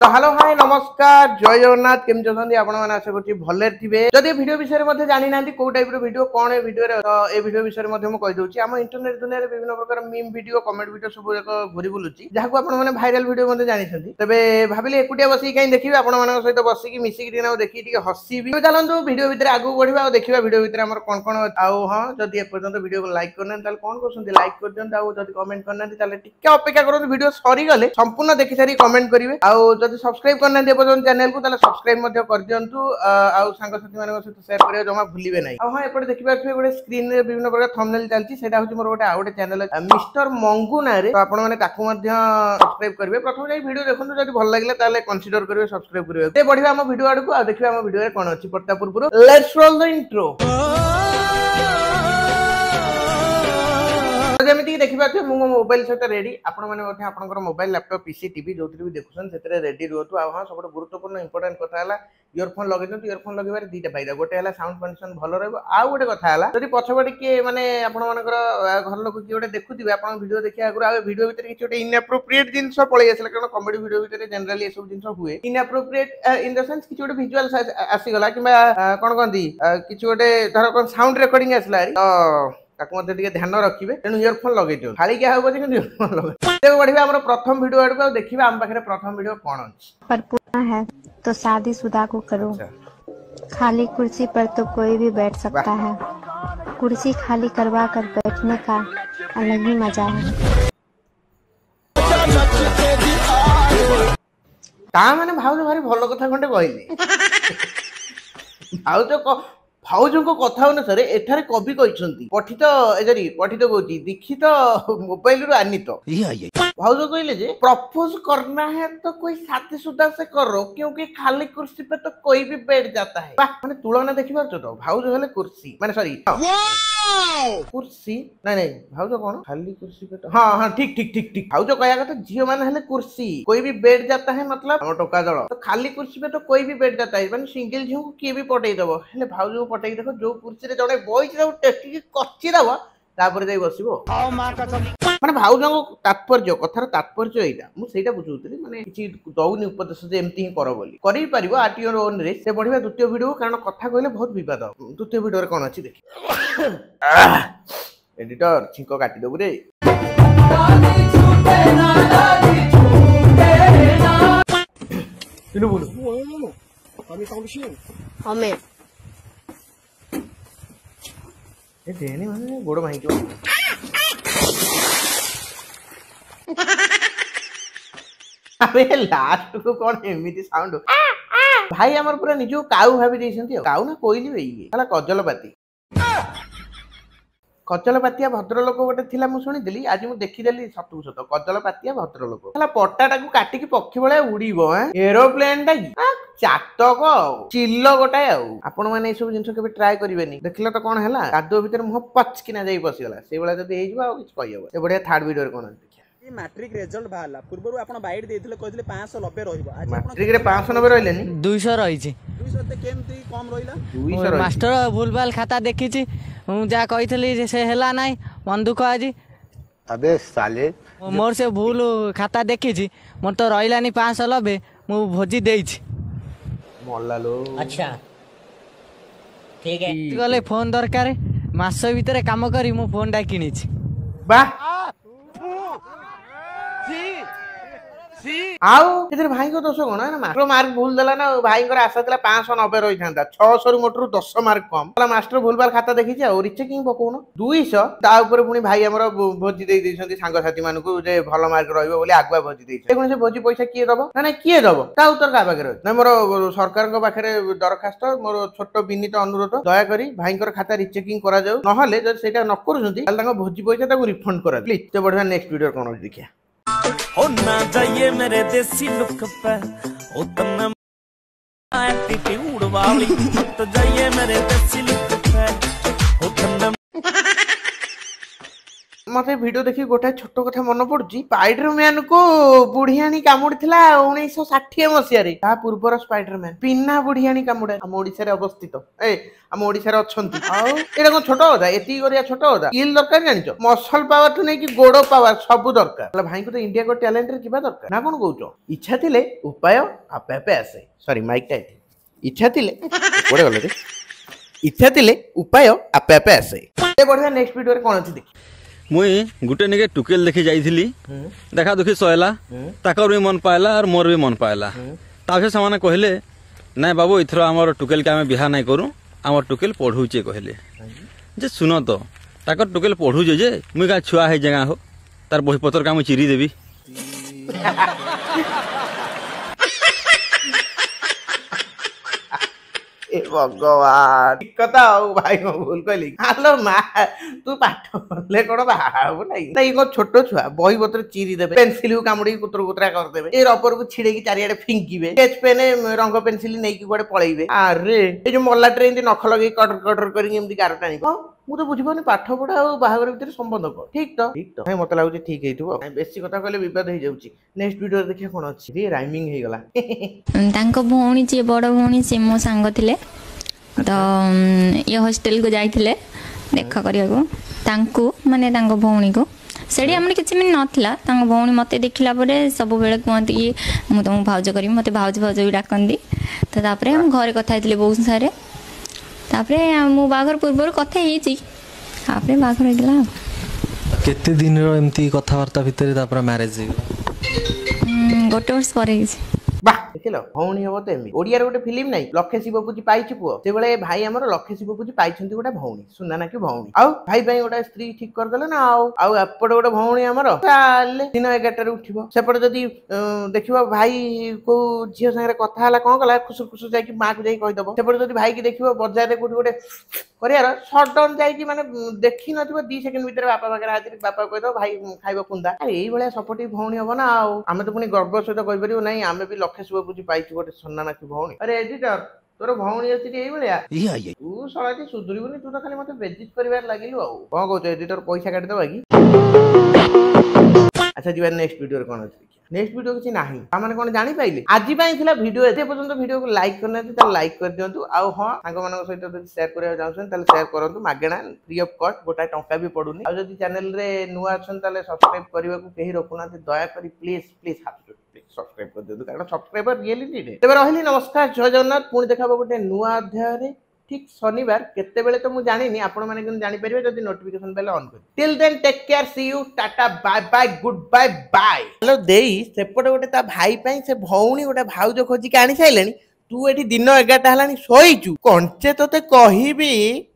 तो hello hi नमस्कार जय जगन्नाथ केमती अछंती आपण माने आशा करछि भले थिबे जदि वीडियो विषय रे मध्ये जानि नांती को टाइप रो वीडियो कोन ए वीडियो रे तो ए वीडियो विषय रे मध्ये म कहि दोछि हम इंटरनेट दुनिया रे विभिन्न प्रकार मीम वीडियो कमेंट वीडियो सब एक घुरी बुलुछि जाहाको आपण माने वायरल वीडियो मध्ये जानि छथि तबे भाबिले एकुटिया बसी काई देखिबे आपण मानक सहित बसी की मिसी की ना देखि टिके हसीबी तो चलंतु वीडियो भितर आगु बढ़िबा और देखिबा वीडियो भितर हमर कोन कोन आउ हां जदि ए पर्यंत वीडियो को लाइक करना ताल कोन करसंती लाइक कर दियंत आउ जदि कमेंट करना ताले टिके अपेक्षा करन वीडियो सरी गले संपूर्ण देखि सारी कमेंट करिवे आउ जदि सब्सक्राइब करना चैनल को सब्सक्राइब कर दिंतु आउ सांगसाथी मान सहित शेयर करिया जमा भूलिबे नै आ हां एपटे देखिबा छै गोटे स्क्रीन रे विभिन्न प्रकार थंबनेल चलची सेटा होची मोर गोटे आउटे चैनल मिस्टर मंगू ना रे तो आपण माने ताकू मध्य सब्सक्राइब करिवे प्रथम जाई वीडियो देखंतु जदि भल लागले ताले कंसीडर करिवे सब्सक्राइब करिवे ते बढ़िबा हम वीडियो आडू आ देखिबा हम वीडियो रे कोन अछि पड़ता पूर्व लेट्स रोल द इंट्रो जमिति देखिबा छै मो मोबाइल सहित रेडी आपण माने मध्ये आपनकर मोबाइल लैपटॉप पीसी टीवी जोथि भी देखुछन सेतरे रेडी रहतु आ हां सबसे गुरुत्वपूर्ण इंपोर्टेंट कथा हला इयरफोन लगेतु इयरफोन लगेबार दीटा फायदा गोटे हला साउंड कंडीशन भलो रहबो आ गोटे कथा हला जदि पछबडी के माने आपण मानकर घर लोक कि गोटे देखुथिबे आपण वीडियो देखिया आगु आ वीडियो भीतर कि गोटे इनएप्रोप्रिएट जिंस पळै आसला कारण कॉमेडी वीडियो भीतर जनरली ए सब जिंस हुए इनएप्रोप्रिएट इन द सेंस कि गोटे विजुअल आसी गला किबा कोन कोंदी कि गोटे धर कोन साउंड रिकॉर्डिंग आसला तो ताको मध्ये टिके ध्यान रखिबे तेनु इयरफोन लगै दियो खाली क्या होबो जे इयरफोन लगै ते बढ़िबा हमर प्रथम वीडियो आडको देखिबा हम पाखरे प्रथम वीडियो कोन अछि पर पूरा है तो शादीशुदा को करो। खाली कुर्सी पर तो कोई भी बैठ सकता है, कुर्सी खाली करवा कर बैठने का अलग ही मजा है। ता माने भाउज भारी भलो कथा खंडे कहले भाउज को कथा अनुसार एठारे कवि कहछंती पठित एजरी पठित कहउची दीक्षित मोबाइल रु आनित भाउज कहले जे प्रपोज करना है तो कोई शादीशुदा से करो क्योंकि खाली कुर्सी पे तो कोई भी बैठ जाता है वाह माने तुलना देखि पारछो तो भाउज हेले कुर्सी माने सॉरी कुर्सी नहीं नहीं भाउज कोन खाली कुर्सी पे तो हां हां ठीक ठीक ठीक ठीक भाउज कहया कथा जियो माने हेले कुर्सी कोई भी बैठ जाता है मतलब हम टोका दळ तो खाली कुर्सी पे तो कोई भी बैठ जाता है माने सिंगल झियो को के भी पटै दबो हेले भाउज को पटै देखो जो कुर्सी रे जणे बइछ दबो टेकी की कच्ची दबो तापर जाई बसिबो आ मां कसम माने भाउजको तात्पर्य कथार तात्पर्य एटा मु सेटा बुझुतली माने किछि दौनी उपदेश जे एमती ही करो बोली करि परिबो आट योर ओन रे से बढ़िया द्वितीय वीडियो कारण कथा कहले बहुत विवाद द्वितीय वीडियो रे कोन अछि देखि एडिटर छिको काटी दबु रे इनु बोलु हामी काउंसिल हमें ए देनी माने गोड़ भाई के अबे लास्ट को कौन एमिति साउंड भाई हमर पूरा निजो काऊ भाबी देछंती काऊ ना कोइली बेई हला कजलपातिया भद्रलोक गोटे थिला मु सुनी देली आज मु देखि देली सतु सत कजलपातिया भद्रलोक हला पट्टाटा को काटी की पक्षी भले उड़ीबो एरोप्लेन टा चातक चिल्लो गोटाए आपण माने सब जिंस केबे ट्राई करिवेनी देखले तो कोन हला कादो भीतर मुह पच किना जाई बसिगला से बेला जदी हेइ जबा किछ कहियबो ए बढ़िया थर्ड वीडियो रे कोन देखिया मैट्रिक रिजल्ट बाहला पूर्वरु आपण बाइट देथिले कहथिले 590 रहिबो आज मैट्रिक रे 590 रहलेनी 200 रहिछि 200 ते केमती कम रहिला 200 मास्टर भूलभाल खाता देखिछि हूं जा कहितली जे से हेला नाही मन दुख आजी अबे साले मोर से भूल खाता देखिछि मोर तो रहिलानी 590 मु भोजी देइछि मोल्ला लो अच्छा ठीक है गले फोन दरकार मास भीतर काम करी मु फोन डा किनिछि वाह आउ इधर भाई को 200 कोन ना मास्टर मार्क भूल देला ना भाई को आशा तला 590 रही थांदा 600 रु मोटर 10 मार्क कम वाला मास्टर भूलबाल खाता देखि जा और चेकिंग पकोनो 200 ता ऊपर पुनी भाई हमर भोजी दे दैछंती सांग साथी मानकु जे भलो मार्क रहइबो बोली आगुआ भोजी दैछ देखुन से भोजी पैसा किए दबो ना किए दबो ता उत्तर का बागरे ना मोर सरकार को बाखरे दरखास्त मोर छोटो विनीत अनुरोध दया करी भाई को खाता रिचेकिंग करा जाऊ न हले जे सेटा न करछंती ताल ताको भोजी पैसा ताको रिफंड करा प्लीज ते बढ़िया नेक्स्ट वीडियो कोन देखिया ओ ना जाइए मेरे देसी लुक पे ओ तन्ना एटीट्यूड वाली तो जाइए मेरे देसी लुक पे ओ तन्ना मते वीडियो देखि गोटे छोट कथा मन पड़ुची स्पाइडरमैन को बुढ़ियाणी कामुड़िथिला 1960 मसिया रे ता पूर्वर स्पाइडरमैन बिना बुढ़ियाणी कामुड़े हम ओडिसा रे अवस्थित हम ओडिसा रे अछंती आउ एटा कोन छोट कथा एती करिया छोट कथा स्किल दरकार जानिचो मसल पावर ठु नै कि गोडो पावर सब दरकार भाई को तो इंडिया को टैलेंट रे किबा दरकार ना कोन कहउचो इच्छा थिले उपाय आपे आपे आसे सॉरी माइक टाइट इच्छा थिले कोडे गले रे इच्छा थिले उपाय आपे आपे आसे ए बढ़िया नेक्स्ट वीडियो रे कोन अछि देखि मुई गुटे निके टुकेल देखि जाइथिली देखा दुखी सयला ताकर भी मन पाइला और मोर भी मन पाइला ताफे समाने कहले नाय बाबू इथरो हमर टुकेल के हमें बिहा नाय करू हमर टुकेल पढुचे कहले जे सुनो तो ताकर टुकेल पढुजे जे मुई का छुआ है जगह हो तार बही पत्र का मुई चिरी देबी भगवान कथा भाई को भूल कहली हेलो माँ तू पाठ ले कोन बाबू नहीं को छोट छुआ बही पत्र चिरी देबे पेंसिल को कामुड़ी कुतर कुतरा कर देबे ए रबर को छिड़ेकी चारियाडे फिंकीबे स्केच पेन रंग पेंसिल नै कि गोडे पळेइबे अरे ए जो मल्ला ट्रेन नख लगे कटर कटर करी एमती गार टाणी मु तो बुझिबोनी पाठ पढ़ा और बाहागर भीतर संबंध को ठीक तो भाई मत लागु ठीक हेइतबो बेसी कथा कहले विवाद हो जाउची नेक्स्ट वीडियो देखिए कोन अछि रे राइमिंग हे गला तांको भौणी जे बड़ भौणी से मो सांग थिले तो ये हॉस्टल को जाइथिले देखा करिया को तांको माने तांको भौणी को सेडी हमने किछि मिन नथिला तांको भौणी मते देखिला परे सब बेले कहंती कि मु तुम भाउज करी मते भाउज भाउज भी डाकंदी तो तापरे हम घरे कथा हेतिले बहुत सारे तापरे मु बागर पूर्वर कथा हेची तापरे बागर गेला केते दिन रो एमती कथा वार्ता भितरे तापर मैरिज गोटे वर्ष परे वाह देखिलो भौणी हबो तो एमी ओडिया रे गोटे फिल्म नै लखे शिवपूजी पाइछि पुओ से बेले भाई हमर लखे शिवपूजी पाइछंती गोटे भौणी सुना ना कि भौणी आउ भाई भाई गोटे स्त्री ठीक कर देले ना आउ एपड गोटे भौणी हमर चाले दिन 11 रे उठिबो सेपड जदी देखिबो भाई को झियो संगे कथा हला कोन कला खुसुर खुसुर जाई कि मां को जाई कहि दबो सेपड जदी भाई की देखिबो बाजार रे कोठी गोटे करियार सडन जाई कि माने देखि नथिबो 2 सेकंड भीतर बापा बगरा हातिर बापा कहि दो भाई खाइबो कुंदा अरे एई भलिया सपोर्टिव भौणी हबो ना आउ आमे तो पुनी गर्व सहित कहि परिबो नै आमे भी लखे शिवपूजी पाइछि गोटे सन्ना ना कि भौणी अरे एडिटर तोर भौणी अछि एई भलिया तू सळाती सुधुरिबोनी तू तो खाली मते बेइज्जत करिवार लागिलु आउ कोन कहू एडिटर पैसा काटि दबा कि अच्छा जीवा नेक्स्ट वीडियो रे कोन अछि नेक्स्ट वीडियो किछि नाही माने कोन जानि पाइले आजि पई थिला वीडियो एते पर्यंत वीडियो को लाइक करने त लाइक कर दियंतु आ हां सांग मानक सहित जदि शेयर करिया जाउछन त शेयर करंतु मागेना फ्री ऑफ कॉस्ट गोटा टंका भी पडुनी आ जदि चैनल रे नुवा अछन त सब्सक्राइब करिवा को केही रोकुना दया करी प्लीज प्लीज हाथ सब्सक्राइब कर दियंतु कारण सब्सक्राइबर रियली नीड तबे रहली नमस्कार जय जगन्नाथ पुणी देखाबो गोटे नुवा अध्याय रे ठीक शनिवार केते बेले तो मु जानिनी आपण माने किन जानि परिबे जदि नोटिफिकेशन बेल ऑन कर till then take care see you tata bye bye good bye bye hello देई सेपटे गोटे ता भाई पई से भौणी गोटे भाउज खोजी के आनी साइलेनी तू एठी दिन 11टा हलानी सोईचू कोनचे तोते कहिबी